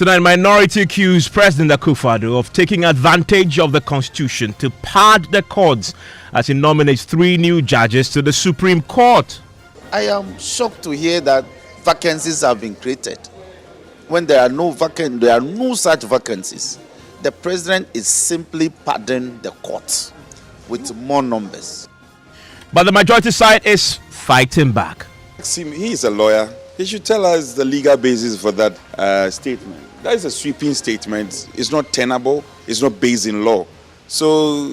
Tonight, minority accused President Akufo-Addo of taking advantage of the Constitution to pad the courts as he nominates 3 new judges to the Supreme Court. I am shocked to hear that vacancies have been created when there are no such vacancies. The president is simply pardoning the courts with more numbers. But the majority side is fighting back. He is a lawyer. He should tell us the legal basis for that statement. That is a sweeping statement. It's not tenable. It's not based in law. So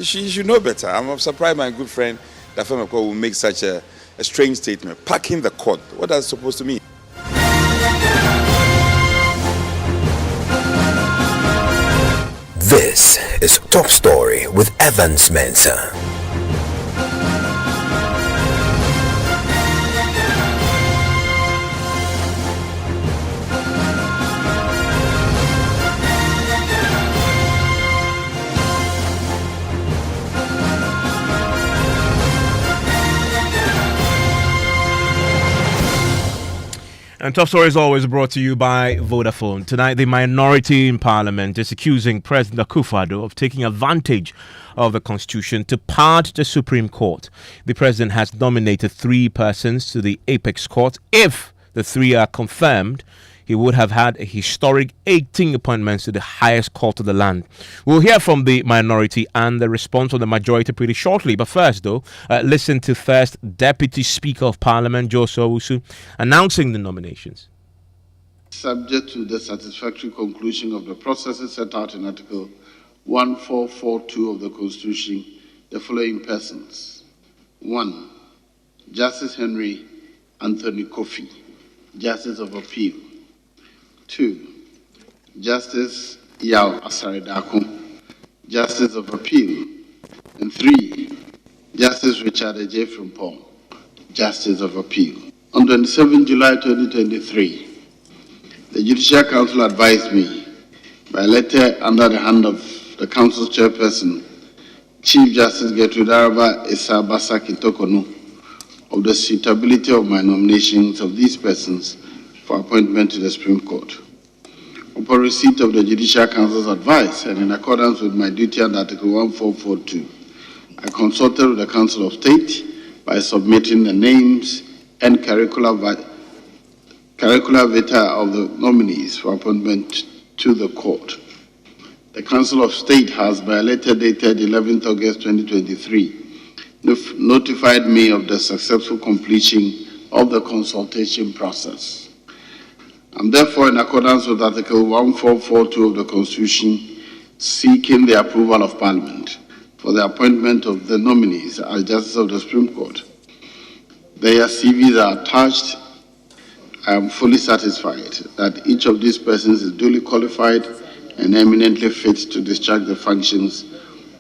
she should know better. I'm surprised my good friend Dafemeko will make such a strange statement. Packing the court. What is that supposed to mean? This is Top Story with Evans Mensah. And Top Story is always brought to you by Vodafone. Tonight, the minority in Parliament is accusing President Akufo-Addo of taking advantage of the Constitution to pad the Supreme Court. The President has nominated 3 persons to the Apex Court. If the 3 are confirmed, he would have had a historic 18 appointments to the highest court of the land. We'll hear from the minority and the response of the majority pretty shortly. But first, though, listen to First Deputy Speaker of Parliament, Joseph Owusu, announcing the nominations. Subject to the satisfactory conclusion of the processes set out in Article 1442 of the Constitution, the following persons. 1. Justice Henry Anthony Kofi, Justice of Appeal. 2. Justice Yao Asaredako, Justice of Appeal. And 3. Justice Richard J. Frimpong, Justice of Appeal. On 27 July 2023, the Judicial Council advised me by letter under the hand of the Council's chairperson, Chief Justice Gertrude Araba Issa Basa Kitokonu, of the suitability of my nominations of these persons for appointment to the Supreme Court. Upon receipt of the Judicial Council's advice and in accordance with my duty under Article 1442, I consulted with the Council of State by submitting the names and curricula vitae of the nominees for appointment to the Court. The Council of State has, by a letter dated 11th August 2023, notified me of the successful completion of the consultation process. I'm therefore, in accordance with Article 1442 of the Constitution, seeking the approval of Parliament for the appointment of the nominees as Justice of the Supreme Court. Their CVs are attached. I am fully satisfied that each of these persons is duly qualified and eminently fit to discharge the functions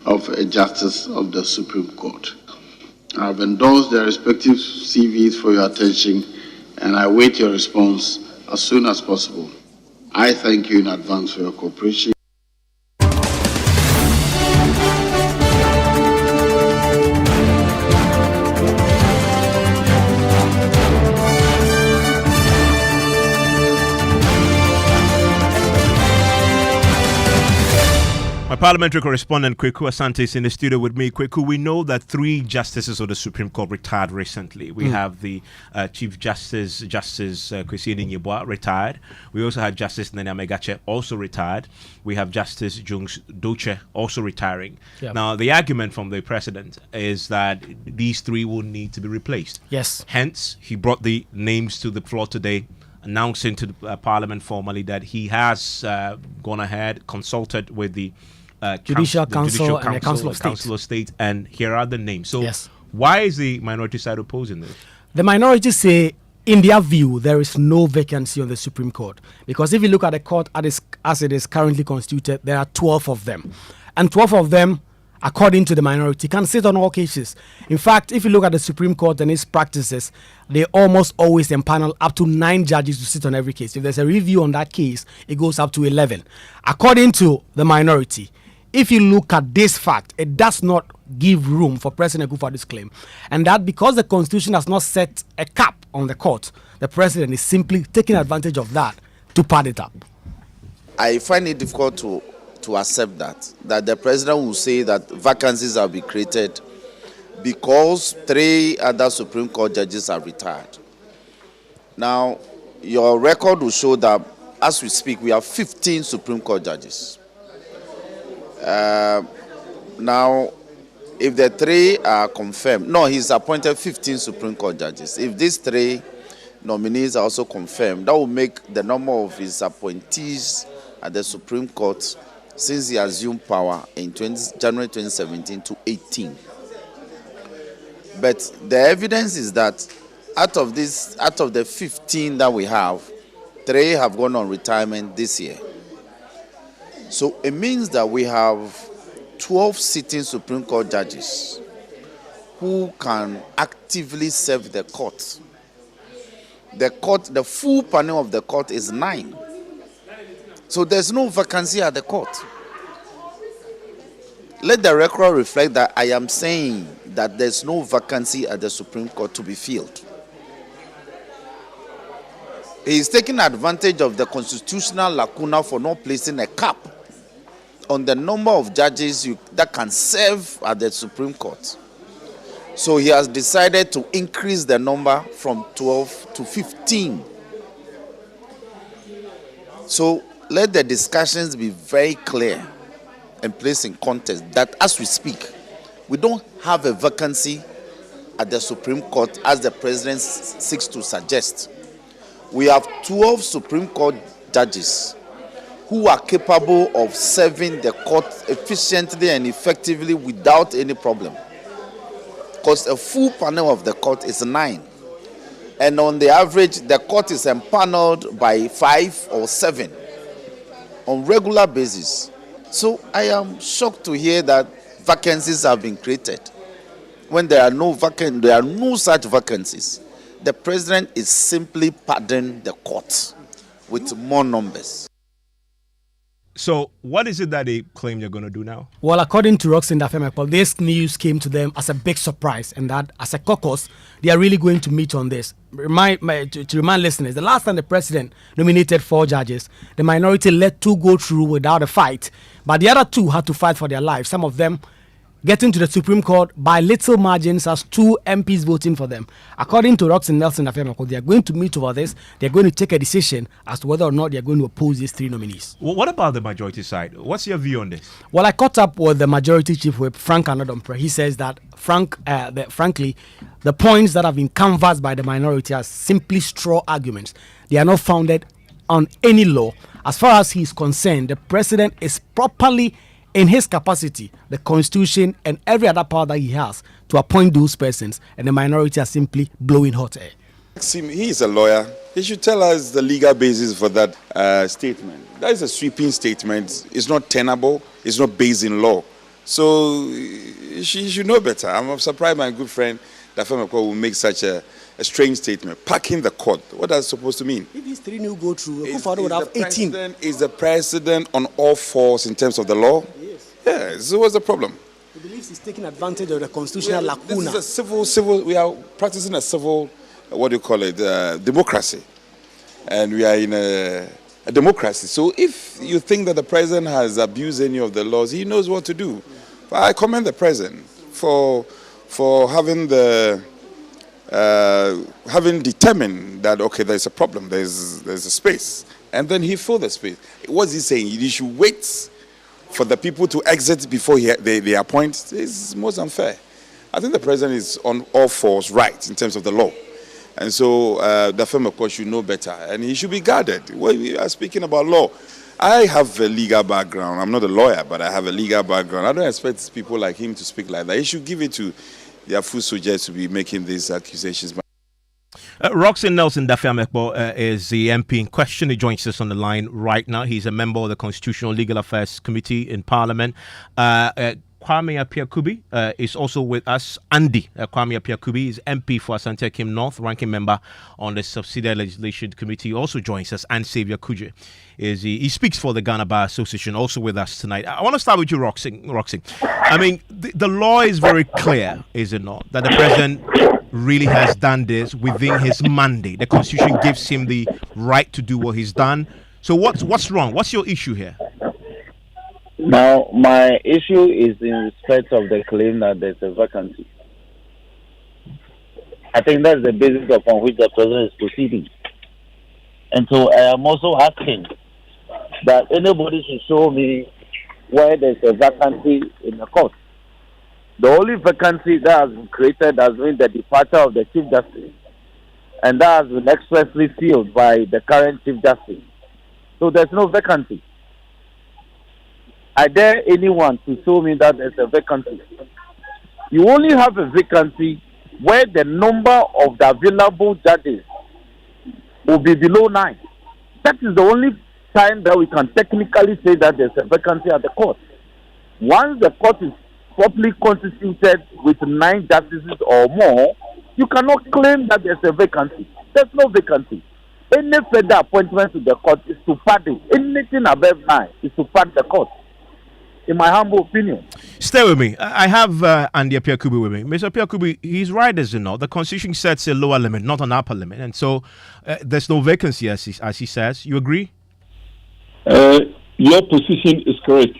of a Justice of the Supreme Court. I have endorsed their respective CVs for your attention, and I await your response as soon as possible. I thank you in advance for your cooperation. My parliamentary correspondent Kweku Asante is in the studio with me. Kweku, we know that 3 justices of the Supreme Court retired recently. We have the Chief Justice, Kwesi Enin-Yeboah, retired. We also had Justice Nene Amegache, also retired. We have Justice Jungs Doche, also retiring. Yep. Now, the argument from the president is that these 3 will need to be replaced. Yes. Hence, he brought the names to the floor today, announcing to the Parliament formally that he has gone ahead, consulted with the Judicial Council and the Council of State, and here are the names. So, yes. Why is the minority side opposing this? The minority say, in their view, there is no vacancy on the Supreme Court. Because if you look at the court as it is currently constituted, there are 12 of them. And 12 of them, according to the minority, can sit on all cases. In fact, if you look at the Supreme Court and its practices, they almost always empanel up to 9 judges to sit on every case. If there's a review on that case, it goes up to 11. According to the minority, if you look at this fact, it does not give room for President Akufo-Addo's claim. And that because the Constitution has not set a cap on the court, the President is simply taking advantage of that to pad it up. I find it difficult to accept that the president will say that vacancies have been created because 3 other Supreme Court judges are retired. Now, your record will show that as we speak, we have 15 Supreme Court judges. Now, if the 3 are confirmed, no, he's appointed 15 Supreme Court judges. If these 3 nominees are also confirmed, that will make the number of his appointees at the Supreme Court since he assumed power in January 2017 to 18. But the evidence is that out of the 15 that we have, 3 have gone on retirement this year. So it means that we have 12 sitting Supreme Court judges who can actively serve the court. The full panel of the court is 9. So there's no vacancy at the court. Let the record reflect that I am saying that there's no vacancy at the Supreme Court to be filled. He is taking advantage of the constitutional lacuna for not placing a cap on the number of judges that can serve at the Supreme Court. So he has decided to increase the number from 12 to 15. So let the discussions be very clear and placed in context that as we speak, we don't have a vacancy at the Supreme Court as the president seeks to suggest. We have 12 Supreme Court judges who are capable of serving the court efficiently and effectively without any problem. Because a full panel of the court is 9. And on the average, the court is empaneled by 5 or 7 on regular basis. So I am shocked to hear that vacancies have been created when there are no such vacancies. The president is simply pardoning the court with more numbers. So what is it that they claim they're going to do now? Well, according to Roxanne Dafemekpol, this news came to them as a big surprise, and that as a caucus, they are really going to meet on this. To remind listeners, the last time the president nominated 4 judges, the minority let 2 go through without a fight, but the other 2 had to fight for their lives. Some of them getting to the Supreme Court by little margins as 2 MPs voting for them. According to Roxanne Nelson Dafemekpol, they are going to meet over this. They are going to take a decision as to whether or not they are going to oppose these 3 nominees. Well, what about the majority side? What's your view on this? Well, I caught up with the majority chief whip, Frank Anodompre. He says that, frankly, the points that have been canvassed by the minority are simply straw arguments. They are not founded on any law. As far as he is concerned, the president is properly in his capacity, the constitution and every other power that he has to appoint those persons, and the minority are simply blowing hot air. He is a lawyer. He should tell us the legal basis for that statement. That is a sweeping statement. It's not tenable. It's not based in law. So she should know better. I'm surprised my good friend Dafemekpol will make such a strange statement. Packing the court. What that's supposed to mean? If these 3 new go through, Akufo-Addo would have 18. Is the president on all fours in terms of the law? Yes. Yeah, so what's the problem? He believes he's taking advantage of the constitutional lacuna. This is a civil, we are practicing a civil, democracy. And we are in a democracy. So if you think that the president has abused any of the laws, he knows what to do. But I commend the president for having having determined that, okay, there's a problem, there's a space. And then he filled the space. What's he saying? You should wait for the people to exit before they appoint. It's most unfair. I think the president is on all fours right in terms of the law. And so the firm, of course, should know better. And he should be guarded. When we are speaking about law, I have a legal background. I'm not a lawyer, but I have a legal background. I don't expect people like him to speak like that. He should give it to their full soldiers to be making these accusations. Roxanne Nelson Dafemekpol is the MP in question. He joins us on the line right now. He's a member of the Constitutional Legal Affairs Committee in Parliament. Kwame Appiah-Kubi is also with us. Andy Kwame Appiah-Kubi is MP for Asante Akim North, ranking member on the Subsidiary Legislation Committee. Also joins us. And Xavier Kuje he speaks for the Ghana Bar Association, also with us tonight. I want to start with you, Roxanne. I mean, the law is very clear, is it not, that the president really has done this within his mandate. The Constitution gives him the right to do what he's done. So what's wrong? What's your issue here? Now, my issue is in respect of the claim that there's a vacancy. I think that's the basis upon which the president is proceeding. And so I am also asking that anybody should show me where there's a vacancy in the court. The only vacancy that has been created has been the departure of the Chief Justice, and that has been expressly sealed by the current Chief Justice. So there's no vacancy. I dare anyone to show me that there's a vacancy. You only have a vacancy where the number of the available judges will be below 9. That is the only time that we can technically say that there's a vacancy at the court. Once the court is properly constituted with 9 justices or more, you cannot claim that there's a vacancy. There's no vacancy. Any further appointment to the court is to pad it. Anything above 9 is to pad the court, in my humble opinion. Stay with me. I have Andy Apiakubi with me. Mr. Apiakubi, he's right, as you know. The Constitution sets a lower limit, not an upper limit. And so there's no vacancy, as he says. You agree? Your position is correct.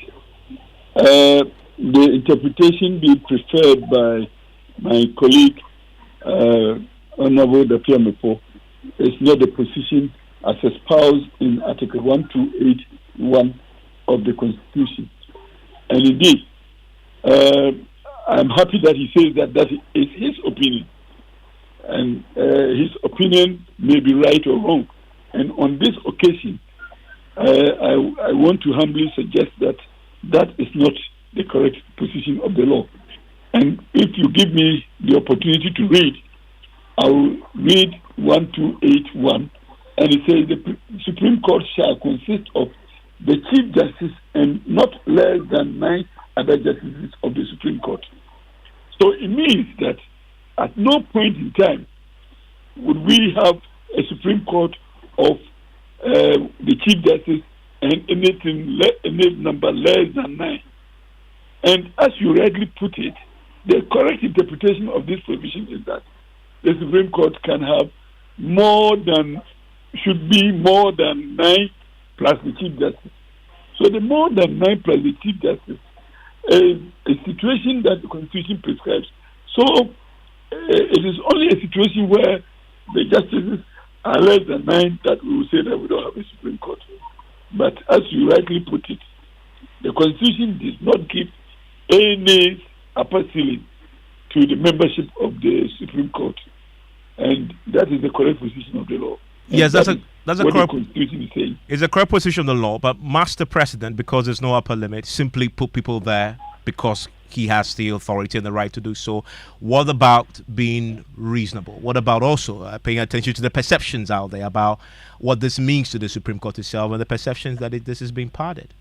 The interpretation being preferred by my colleague, Honorable Dapiamepo, is not the position as espoused in Article 1281 of the Constitution. And indeed, I'm happy that he says that is his opinion. And his opinion may be right or wrong. And on this occasion, I want to humbly suggest that is not the correct position of the law. And if you give me the opportunity to read, I will read 1281, and it says the Supreme Court shall consist of the Chief Justice and not less than 9 other justices of the Supreme Court. So it means that at no point in time would we have a Supreme Court of the Chief Justice and any number less than 9. And as you rightly put it, the correct interpretation of this provision is that the Supreme Court can have should be more than 9 plus the Chief Justice. So the more than 9 plus the Chief Justice is a situation that the Constitution prescribes. So it is only a situation where the justices are less than 9 that we will say that we don't have a Supreme Court. But as you rightly put it, the Constitution does not give any upper ceiling to the membership of the Supreme Court. And that is the correct position of the law. Yes, that's a correct. Constitution is saying. It's a correct position of the law, but Master President, because there's no upper limit, simply put people there because he has the authority and the right to do so. What about being reasonable? What about also paying attention to the perceptions out there about what this means to the Supreme Court itself and the perceptions that this is being pardoned?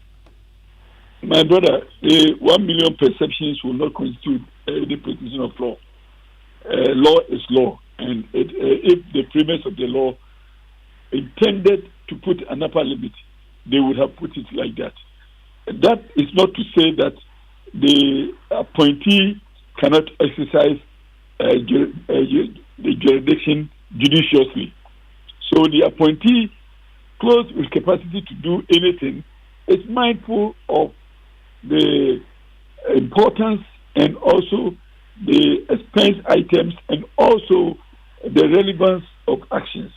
My brother, the 1 million perceptions will not constitute the provision of law. Law is law, and if the premise of the law intended to put an upper limit, they would have put it like that. That is not to say that the appointee cannot exercise the jurisdiction judiciously. So the appointee, clothed with capacity to do anything, is mindful of the importance and also the expense items and also the relevance of actions.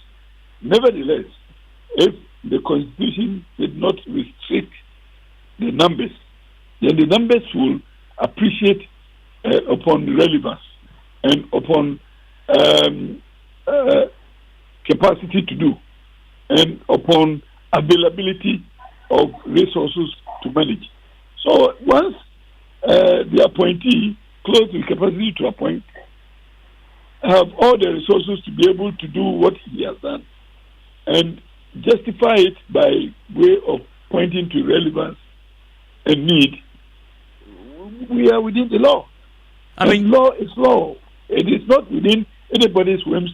Nevertheless, if the Constitution did not restrict the numbers, then the numbers will appreciate upon relevance and upon capacity to do and upon availability of resources to manage. So once the appointee, close with capacity to appoint, have all the resources to be able to do what he has done and justify it by way of pointing to relevance and need, we are within the law. Law is law. It is not within anybody's whims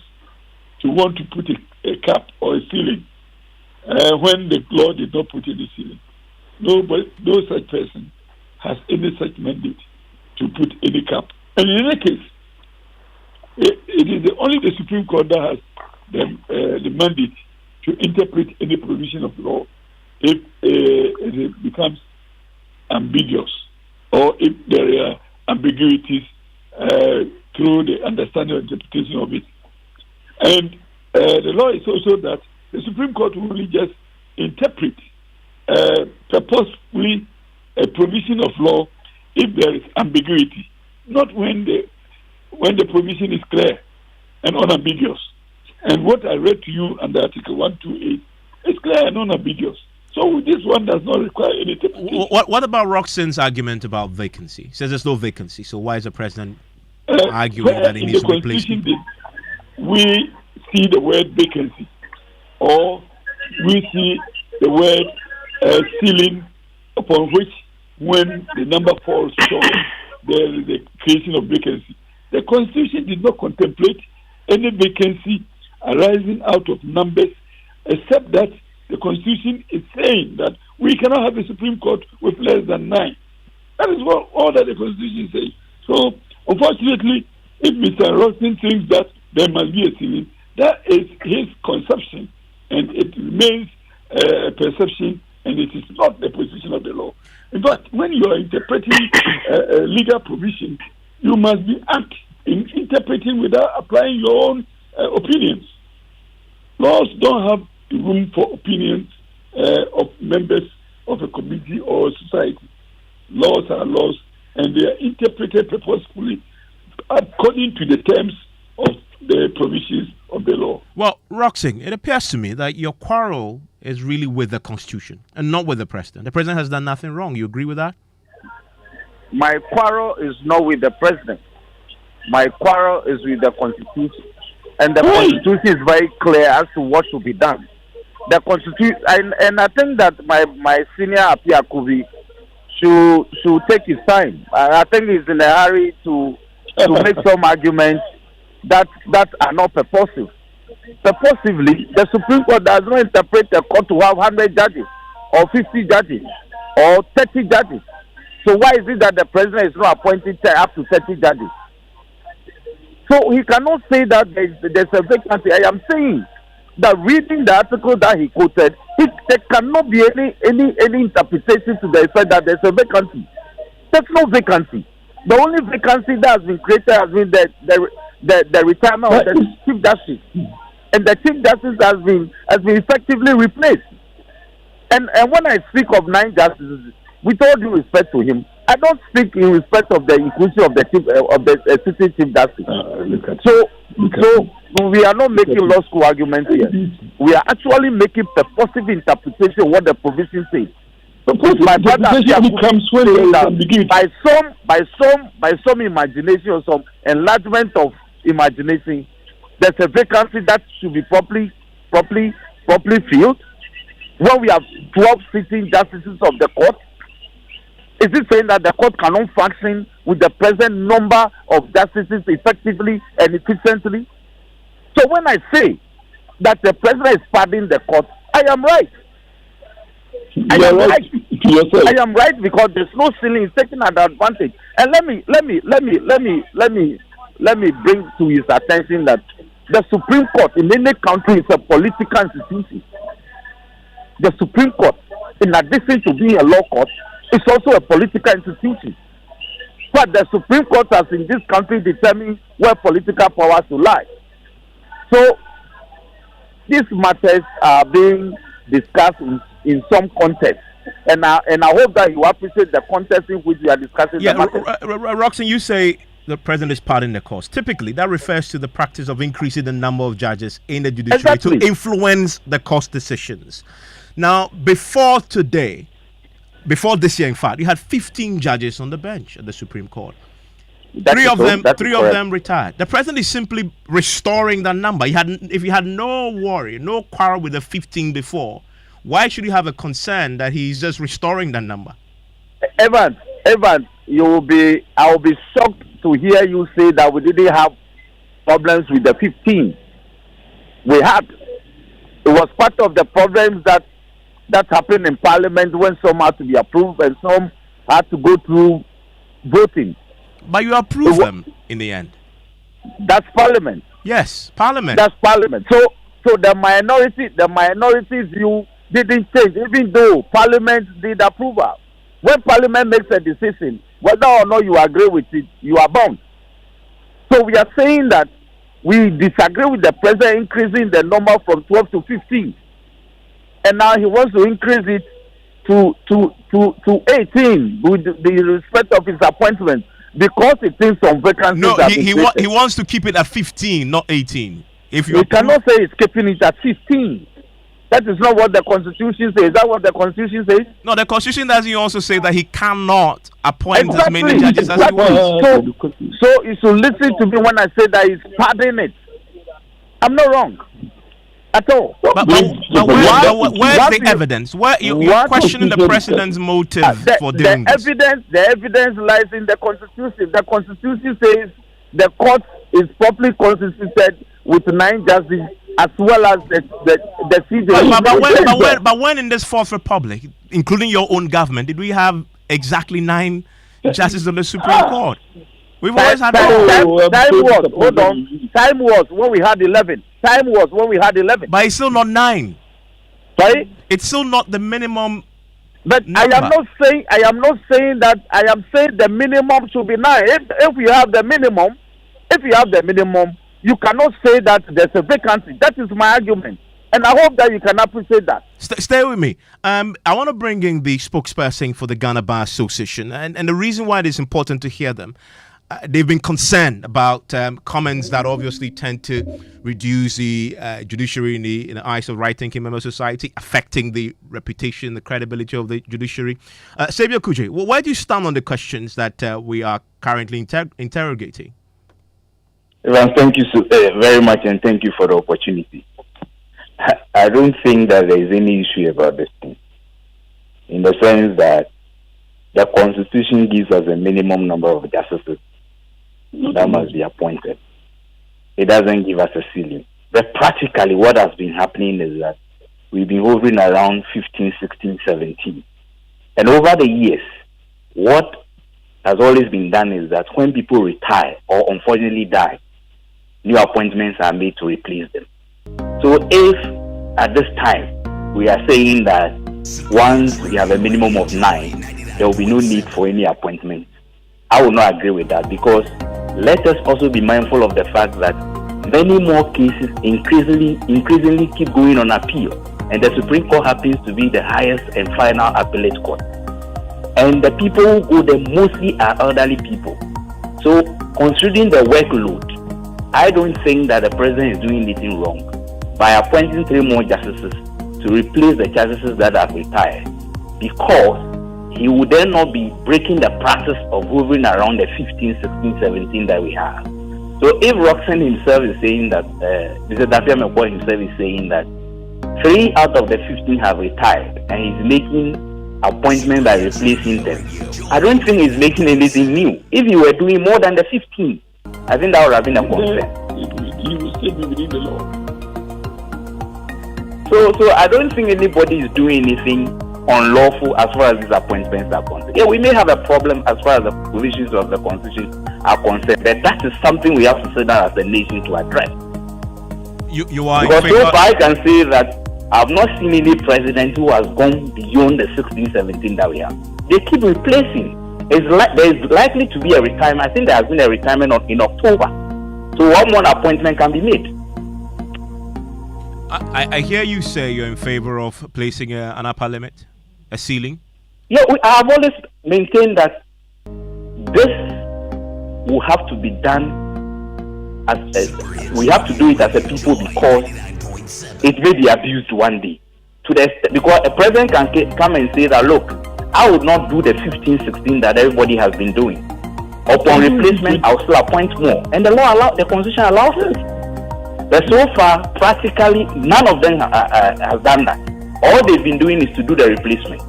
to want to put a cap or a ceiling when the law did not put any ceiling. No such person has any such mandate to put any cap. And in any case, it is only the Supreme Court that has the mandate to interpret any provision of law if it becomes ambiguous or if there are ambiguities through the understanding or interpretation of it. And the law is also that the Supreme Court will only just interpret purposefully a provision of law if there is ambiguity, not when the provision is clear and unambiguous. And what I read to you under Article 128 is clear and unambiguous. So this one does not require any interpretation. What about Roxanne's argument about vacancy? He says there's no vacancy, so why is the president arguing that he needs to replace it? We see the word vacancy, or we see the word ceiling, upon which when the number falls short, there is a creation of vacancy. The Constitution did not contemplate any vacancy arising out of numbers, except that the Constitution is saying that we cannot have a Supreme Court with less than 9. That is all that the Constitution says. So, unfortunately, if Mr. Roxanne thinks that there must be a ceiling, that is his conception, and it remains a perception, and it is not the position of the law. In fact, when you are interpreting a legal provision, you must be apt in interpreting without applying your own opinions. Laws don't have room for opinions of members of a community or society. Laws are laws, and they are interpreted purposefully according to the terms of the provisions of the law. Well, Roxanne, it appears to me that your quarrel is really with the Constitution and not with the president. The president has done nothing wrong. You agree with that? My quarrel is not with the president. My quarrel is with the Constitution. And the Constitution is very clear as to what should be done. The Constitution, and I think that my senior Apia Kubi should take his time. I think he's in a hurry to make some arguments that are not purposive. Purposively, the Supreme Court does not interpret the court to have 100 judges or 50 judges or 30 judges. So why is it that the president is not appointing up to 30 judges? So he cannot say that there's a vacancy. I am saying that reading the article that he quoted, there cannot be any interpretation to the effect that there's a vacancy. There's no vacancy. The only vacancy that has been created has been the retirement of the Chief Justice. And the Chief Justice has been effectively replaced. And when I speak of 9 justices, with all due respect to him, I don't speak in respect of the inclusion of the sitting Chief Justice. So we are not making law school arguments here. We are actually making purposive interpretation of what the provision says. My brother becomes by some imagination or some enlargement of imagination, there's a vacancy that should be properly filled. When we have 12 sitting justices of the court, is it saying that the court cannot function with the present number of justices effectively and efficiently? So when I say that the president is pardoning the court, I am right. I am right because there's no ceiling. It's taking an advantage. And let me bring to his attention that the Supreme Court in any country is a political institution. The Supreme Court, in addition to being a law court, is also a political institution. But the Supreme Court has in this country determined where political powers will lie. So these matters are being discussed in some context. And I hope that you appreciate the context in which we are discussing the matter. Roxanne, you say the president is pardoning the courts. Typically, that refers to the practice of increasing the number of judges in the judiciary to influence the court decisions. Now, before this year, in fact, you had 15 judges on the bench at the Supreme Court. Three of them retired. The president is simply restoring that number. If he had no worry, no quarrel with the 15 before, why should you have a concern that he's just restoring that number? Evans, I will be shocked to hear you say that we didn't have problems with the 15. We had. It was part of the problems that happened in Parliament when some had to be approved and some had to go through voting. But you approved them in the end. That's Parliament. Yes, Parliament. That's Parliament. So the minority view didn't change, even though Parliament did approval. When Parliament makes a decision, whether or not you agree with it, you are bound. So we are saying that we disagree with the president increasing the number from 12 to 15, and now he wants to increase it to 18 with the respect of his appointment, because he thinks some vacancies. No, he wants to keep it at 15, not 18. If you cannot say he's keeping it at 15. That is not what the Constitution says. Is that what the Constitution says? No, the Constitution doesn't also say that he cannot appoint as many judges as he wants. So you should listen to me when I say that he's pardoning it. I'm not wrong at all. But where's the evidence? You're questioning the president's motive for doing this. The evidence lies in the Constitution. The Constitution says the court is properly constituted with 9 judges, as well as the CJ. But when in this Fourth Republic, including your own government, did we have exactly 9 justices of the Supreme Court? We've always had time was when we had 11. Time was when we had 11. But it's still not 9. Sorry? It's still not the minimum. But number. I am not saying that. I am saying the minimum should be 9. If you have the minimum, you cannot say that there's a vacancy. That is my argument. And I hope that you can appreciate that. Stay with me. I want to bring in the spokesperson for the Ghana Bar Association. And the reason why it is important to hear them, they've been concerned about comments that obviously tend to reduce the judiciary in the eyes of right-thinking members of society, affecting the reputation, the credibility of the judiciary. Sabia Kuje, where do you stand on the questions that we are currently interrogating? Evans, thank you very much, and thank you for the opportunity. I don't think that there is any issue about this thing, in the sense that the Constitution gives us a minimum number of justices that must be appointed. It doesn't give us a ceiling. But practically what has been happening is that we've been hovering around 15, 16, 17. And over the years, what has always been done is that when people retire or unfortunately die, new appointments are made to replace them. So if at this time we are saying that once we have a minimum of 9, there will be no need for any appointment, I will not agree with that, because let us also be mindful of the fact that many more cases increasingly keep going on appeal, and the Supreme Court happens to be the highest and final appellate court. And the people who go there mostly are elderly people. So considering the workload, I don't think that the president is doing anything wrong by appointing 3 more justices to replace the justices that have retired, because he would then not be breaking the practice of hovering around the 15, 16, 17 that we have. So if Roxanne himself is saying that, Mr. Dafia McCoy himself is saying that 3 out of the 15 have retired and he's making appointment by replacing them, I don't think he's making anything new. If you were doing more than the 15, I think that would have been a concern. He will still be within the law. So I don't think anybody is doing anything unlawful as far as these appointments are concerned. Yeah, we may have a problem as far as the provisions of the Constitution are concerned, but that is something we have to sit down as a nation to address. You are because so far I can say that I've not seen any president who has gone beyond the 16, 17 that we have. They keep replacing. There is likely to be a retirement. I think there has been a retirement in October. So one more appointment can be made. I hear you say you're in favor of placing an upper limit, a ceiling. Yeah, I have always maintained that this will have to be done we have to do it as a people, because it may be abused one day. Because a president can come and say that, look, I would not do the 15, 16 that everybody has been doing. Upon replacement, I'll still appoint more. And the Constitution allows it. But so far, practically, none of them has done that. All they've been doing is to do the replacement.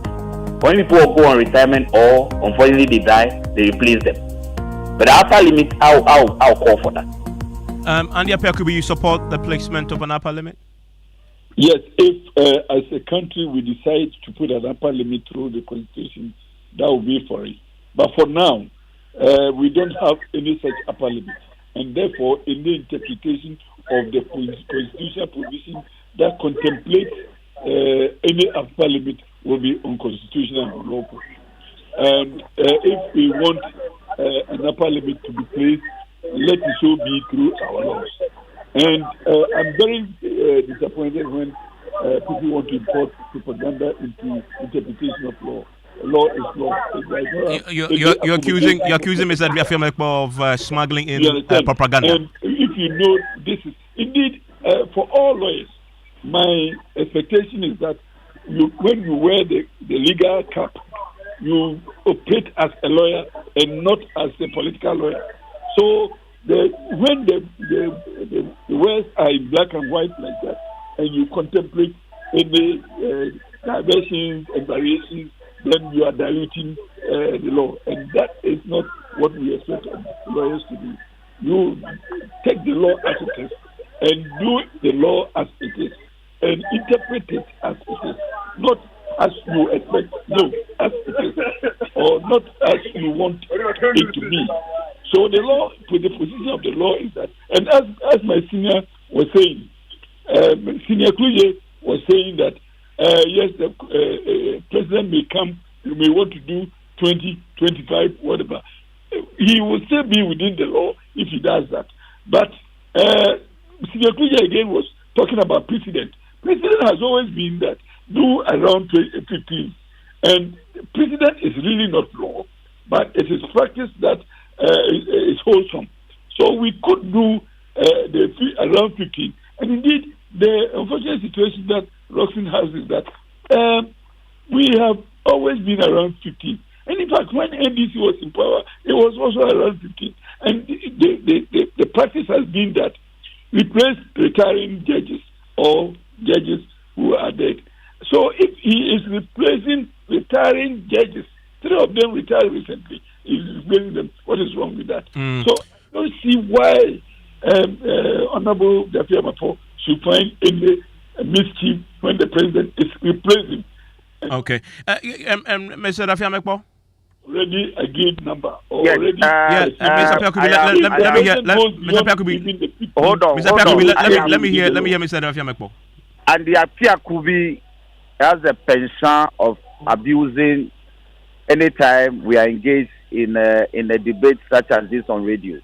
When people go on retirement or unfortunately they die, they replace them. But the upper limit, I'll call for that. Andy Appiah, you support the placement of an upper limit? Yes, if as a country we decide to put an upper limit through the Constitution, that will be for it. But for now, we don't have any such upper limit. And therefore, in the interpretation of the constitutional provision that contemplates any upper limit will be unconstitutional and unlawful. And if we want an upper limit to be placed, let it so be through our laws. And I'm very disappointed when people want to import propaganda into interpretation of law. Law is law. You're accusing Mr. Afiamekpo of smuggling in propaganda. And if you know, this is indeed for all lawyers. My expectation is that when you wear the legal cap, you operate as a lawyer and not as a political lawyer. So when the words are in black and white like that, and you contemplate any diversions and variations, then you are diluting the law. And that is not what we expect lawyers to do. You take the law as it is and do the law as it is and interpret it as it is. Not as you expect, no, as it is, or not as you want it to be. So the law, the position of the law is that, and as my senior was saying, Senior Kluge was saying that, yes, the president may come, you may want to do 20, 25, whatever. He will still be within the law if he does that. But Senior Kluge again was talking about precedent. Precedent has always been that do around 15. And precedent is really not law, but it is practice that is wholesome. So we could do around 15. And indeed, the unfortunate situation that Roxanne has is that we have always been around 15. And in fact, when NDC was in power, it was also around 15. And the practice has been that replace retiring judges or judges who are dead. So if he is replacing retiring judges, 3 of them retired recently, he's replacing them. What is wrong with that? So I don't see why Honorable Afiamekpo should find any mischief when the president is replacing. Okay. Mr. Afiamekpo? Already agreed number. Yes, Already. Mr. Apiakubi, let me hear. Mr. Apiakubi, hold on. Mr. Apiakubi, let me hear Mr. Afiamekpo. And the Apiakubi has a penchant of abusing anytime we are engaged in a debate such as this on radio.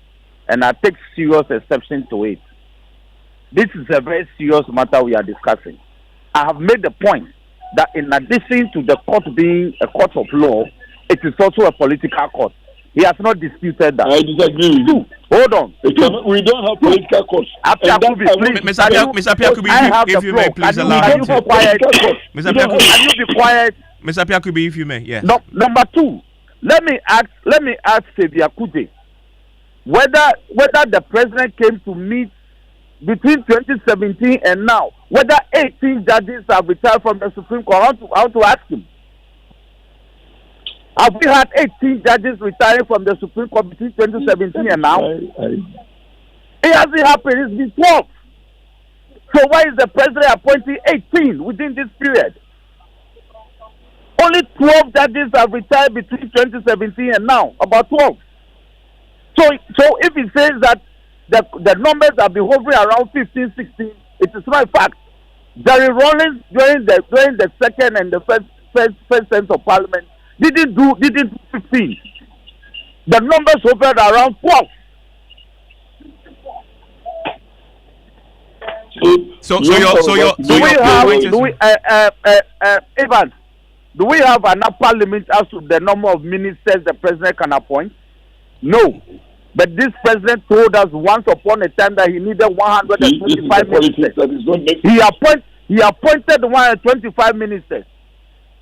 And I take serious exception to it. This is a very serious matter we are discussing. I have made the point that in addition to the court being a court of law, it is also a political court. He has not disputed that. I disagree with you. Hold on. We don't have political courts. Mr. Apiakubi, if you may, please allow him to. Mr. Apiakubi, can you be quiet? Mr. Apiakubi, if you may, yes. No, number 2, let me ask Xavier Kute whether the president came to meet between 2017 and now, whether 18 judges have retired from the Supreme Court. I want to ask him. Have we had 18 judges retiring from the Supreme Court between 2017 and now? It hasn't happened. It's been 12. So why is the president appointing 18 within this period? Only 12 judges have retired between 2017 and now. About 12. So if he says that the numbers have been hovering around 15, 16, it is not a fact. Jerry Rawlings during the second and the first sense of parliament didn't do 15. The numbers hovered around 12. Evans, do we have an upper limit as to the number of ministers the president can appoint? No. But this president told us once upon a time that he needed 125 ministers. He appointed 125 ministers.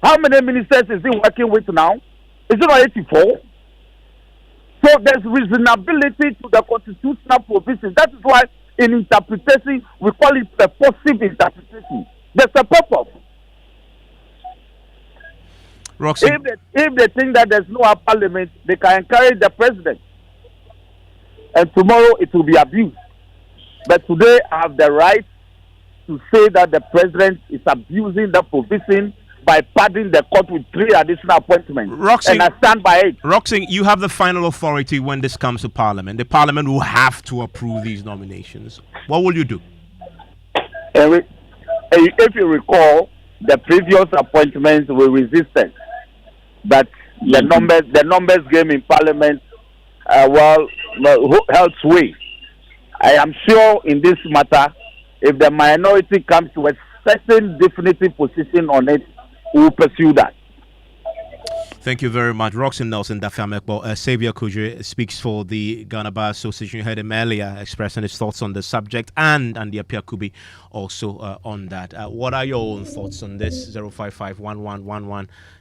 How many ministers is he working with now? Is it not 84? So there's reasonability to the constitutional provisions. That is why in interpretation we call it purposive interpretation. There's a purpose. Roxanne. If they think that there's no upper limit, they can encourage the president. And tomorrow it will be abused. But today I have the right to say that the president is abusing the provision by padding the court with 3 additional appointments. Roxanne, and I stand by it. Roxanne, you have the final authority when this comes to Parliament. The Parliament will have to approve these nominations. What will you do? If you recall, the previous appointments were resistant. But the numbers game in Parliament, held sway. I am sure in this matter, if the minority comes to a certain definitive position on it, we will pursue that. Thank you very much. Roxanne Nelson Dafamekbo, Xavier Kujre speaks for the Ghana Bar Association. You heard him earlier expressing his thoughts on the subject, and Andy Apiakubi also on that. What are your own thoughts on this? 0551111